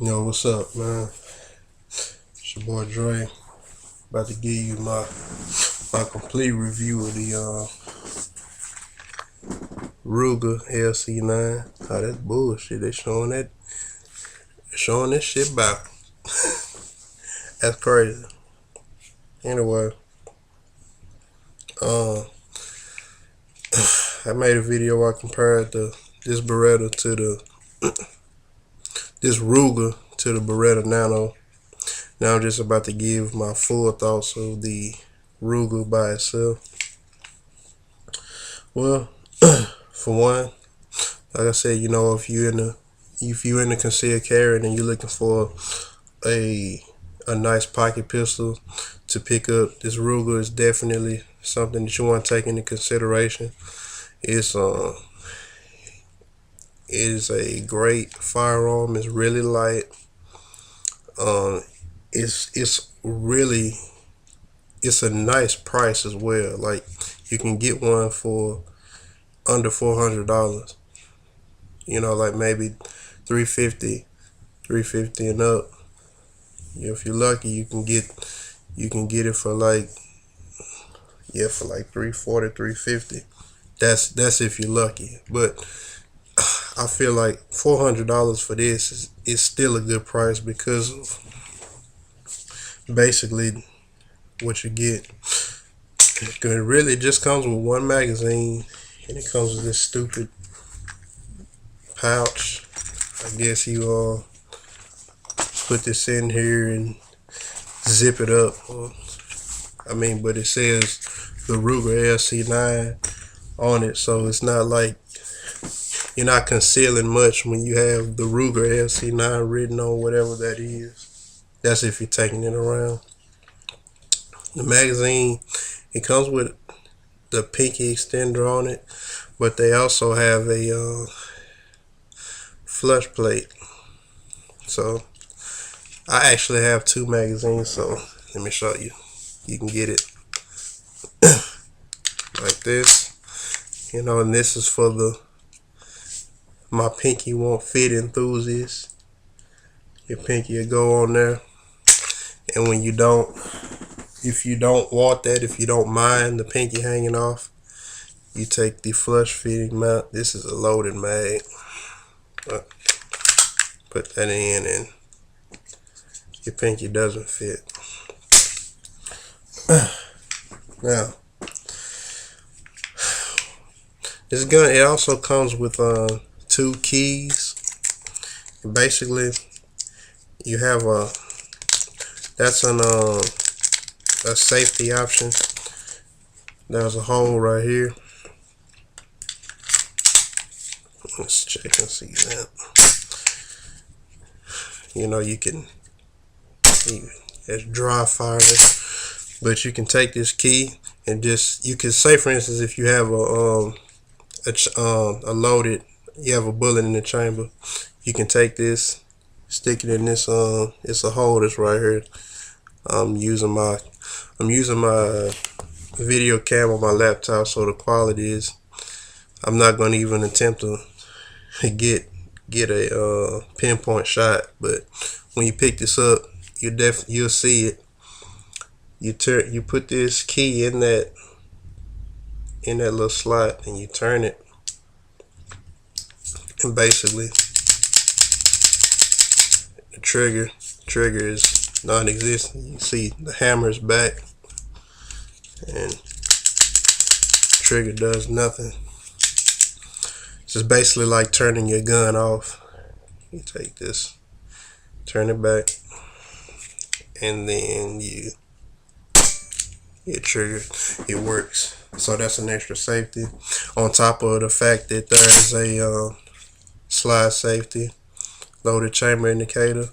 Yo, what's up, man? It's your boy Dre. About to give you my complete review of the Ruger LC9. Oh, that's bullshit. They showing that shit back. That's crazy. Anyway, I made a video where I compared this Beretta to this Ruger to the Beretta Nano. Now I'm just about to give my full thoughts of the Ruger by itself. Well, for one, like I said, if you're in the concealed carry and you're looking for a nice pocket pistol to pick up, this Ruger is definitely something that you want to take into consideration. It is a great firearm. It's really light. It's a nice price as well. Like, you can get one for under $400. Like maybe 350 and up. If you're lucky, you can get it for like 340, 350. That's if you're lucky. But I feel like $400 for this is still a good price because of basically what you get. It really just comes with one magazine, and it comes with this stupid pouch. I guess you put this in here and zip it up. But it says the Ruger LC9 on it, so it's not like you're not concealing much when you have the Ruger LC9 written on whatever that is. That's if you're taking it around. The magazine, it comes with the pinky extender on it, but they also have a flush plate. So I actually have two magazines, so let me show you. You can get it like this, and this is for my pinky won't fit enthusiast. Your pinky will go on there, and when you don't, if you don't want that, if you don't mind the pinky hanging off, you take the flush fitting mount. This is a loaded mag. Put that in and your pinky doesn't fit. Now, this gun, it also comes with two keys. Basically, you have that's a safety option. There's a hole right here. Let's check and see that. You can, it's dry firing, but you can take this key and you can say, for instance, if you have a loaded, you have a bullet in the chamber, you can take this, stick it in this it's a hole that's right here. I'm using my video cam on my laptop, so the quality is, I'm not going to even attempt to get a pinpoint shot, but when you pick this up, you'll see it. You put this key in that little slot, and you turn it, and basically the trigger is non-existent. You see the hammer is back, and trigger does nothing. It's just basically like turning your gun off. You take this, turn it back, and then you trigger. It works. So that's an extra safety on top of the fact that there is a slide safety, loaded chamber indicator,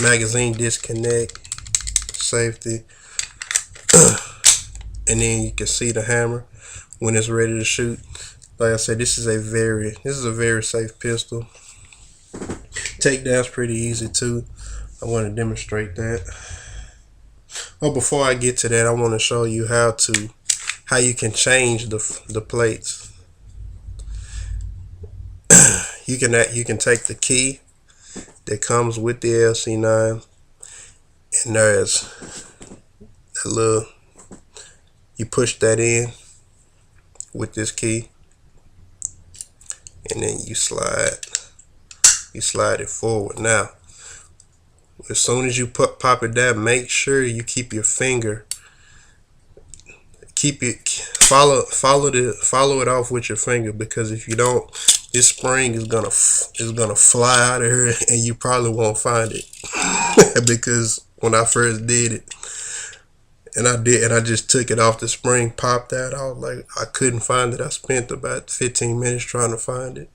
magazine disconnect safety, and then you can see the hammer when it's ready to shoot. Like I said, this is a very safe pistol. Takedown's pretty easy too. I want to demonstrate that. Well, before I get to that, I want to show you how you can change the plates. You can take the key that comes with the LC9, and there's a little, you push that in with this key, and then you slide it forward. Now, as soon as you pop it down, make sure you keep your finger, follow it off with your finger, because if you don't, this spring is gonna fly out of here, and you probably won't find it. Because when I first did it, and I just took it off, the spring popped out. I was like, I couldn't find it. I spent about 15 minutes trying to find it,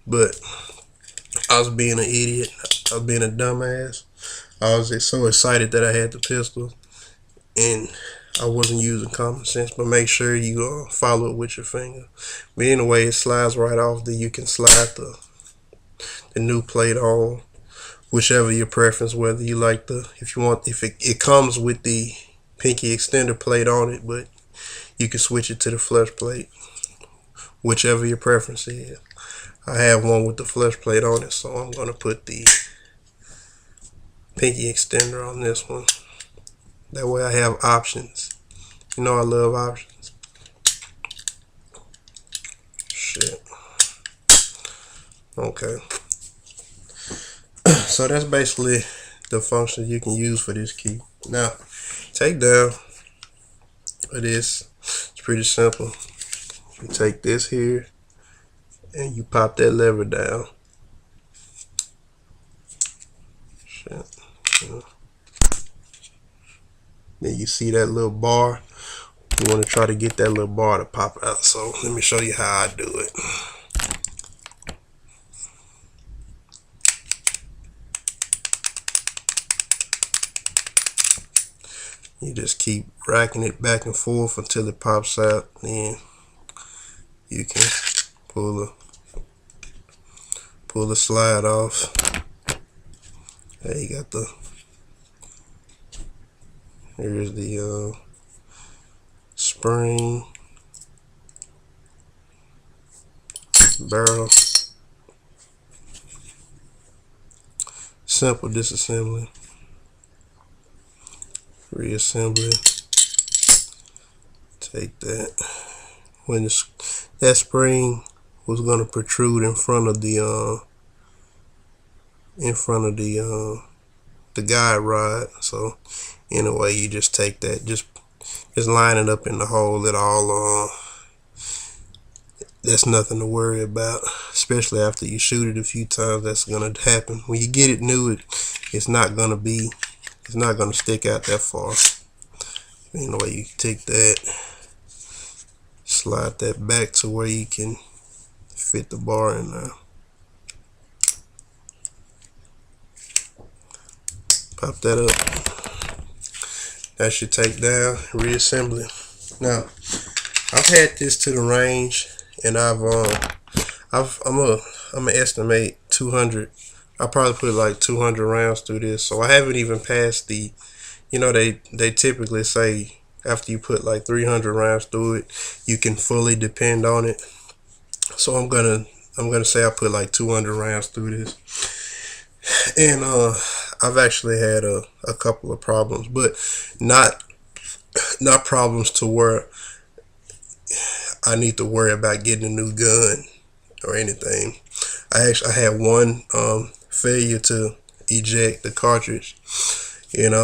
but I was being an idiot. I was being a dumbass. I was just so excited that I had the pistol, and I wasn't using common sense. But make sure you follow it with your finger. But anyway, it slides right off. Then you can slide the new plate on, whichever your preference. Whether you like if it comes with the pinky extender plate on it, but you can switch it to the flush plate, whichever your preference is. I have one with the flush plate on it, so I'm gonna put the pinky extender on this one. That way I have options. You know I love options. Shit. Okay. So that's basically the function you can use for this key. Now, takedown of this, it's pretty simple. You take this here and you pop that lever down. Shit. Yeah. Then you see that little bar. You want to try to get that little bar to pop out. So let me show you how I do it. You just keep racking it back and forth until it pops out. Then you can pull the slide off. There you got here's the spring, barrel. Simple disassembly, reassembly. Take that. When that spring was gonna protrude in front of the guide rod, so anyway, you just take that, just line it up in the hole. It all that's nothing to worry about, especially after you shoot it a few times. That's gonna happen. When you get it new, it's not gonna stick out that far. Anyway, you take that, slide that back to where you can fit the bar in there. Pop that up. That's your takedown, reassembly. Now, I've had this to the range, and I'm gonna estimate 200. I probably put like 200 rounds through this, so I haven't even passed the. You know, they typically say after you put like 300 rounds through it, you can fully depend on it. So I'm gonna say I put like 200 rounds through this, and I've actually had a couple of problems, but not problems to where I need to worry about getting a new gun or anything. I had one failure to eject the cartridge, and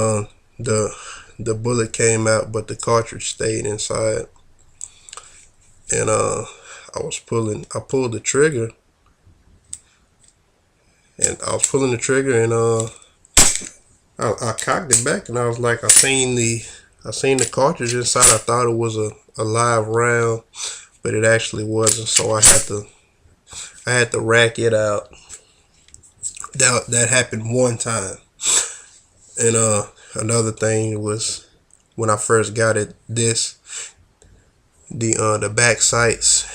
the bullet came out, but the cartridge stayed inside. And I pulled the trigger, and I cocked it back, and I was like, I seen the cartridge inside. I thought it was a live round, but it actually wasn't. So I had to rack it out. That happened one time. And another thing was when I first got it, the back sights,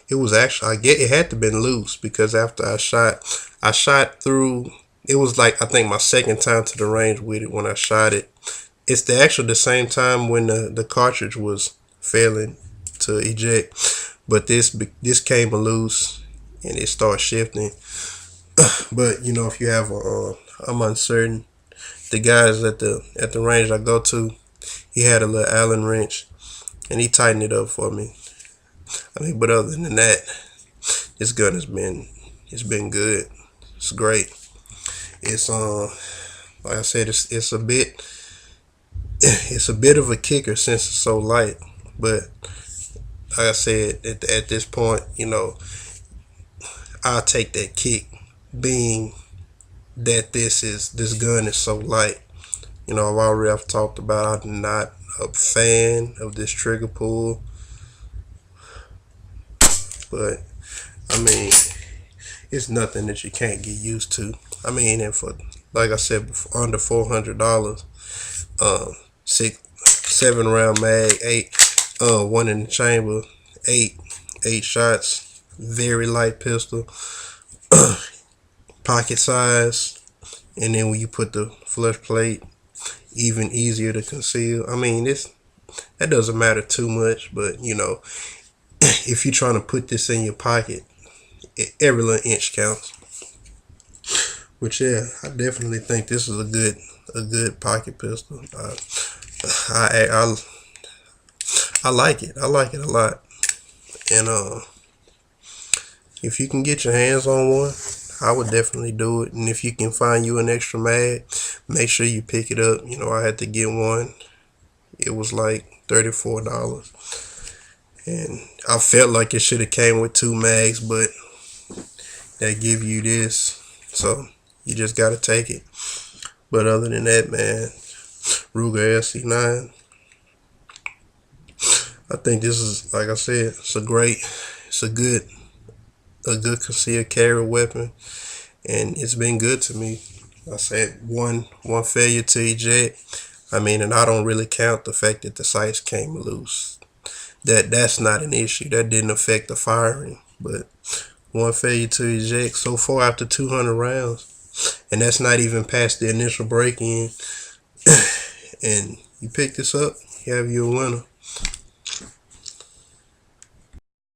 it was actually, it had to been loose, because after I shot through. It was like, I think my second time to the range with it when I shot it. It's the same time when the cartridge was failing to eject, but this came loose and it started shifting. But you know, if you have I'm uncertain. The guys at the range I go to, he had a little Allen wrench, and he tightened it up for me. I mean, but other than that, this gun it's been good. It's great. It's like I said, it's a bit it's a bit of a kicker since it's so light, but like I said, at this point, you know, I'll take that kick, being that this gun is so light. You know, I've talked about I'm not a fan of this trigger pull, but I mean, it's nothing that you can't get used to. I mean, and for like I said, under $400, 7 round mag, one in the chamber, eight shots, very light pistol, pocket size, and then when you put the flush plate, even easier to conceal. I mean, that doesn't matter too much, but you know, if you're trying to put this in your pocket, every little inch counts. Which yeah, I definitely think this is a good pocket pistol. I like it. I like it a lot. And if you can get your hands on one, I would definitely do it. And if you can find you an extra mag, make sure you pick it up. You know, I had to get one. It was like $34. And I felt like it should have came with 2 mags, but they give you this. So you just gotta take it. But other than that, man, Ruger LC9. I think this is, like I said, it's a good concealed carry weapon, and it's been good to me. I said one failure to eject. I mean, and I don't really count the fact that the sights came loose. That's not an issue. That didn't affect the firing, but one failure to eject so far after 200 rounds, and that's not even past the initial break-in. And you pick this up, you have your winner.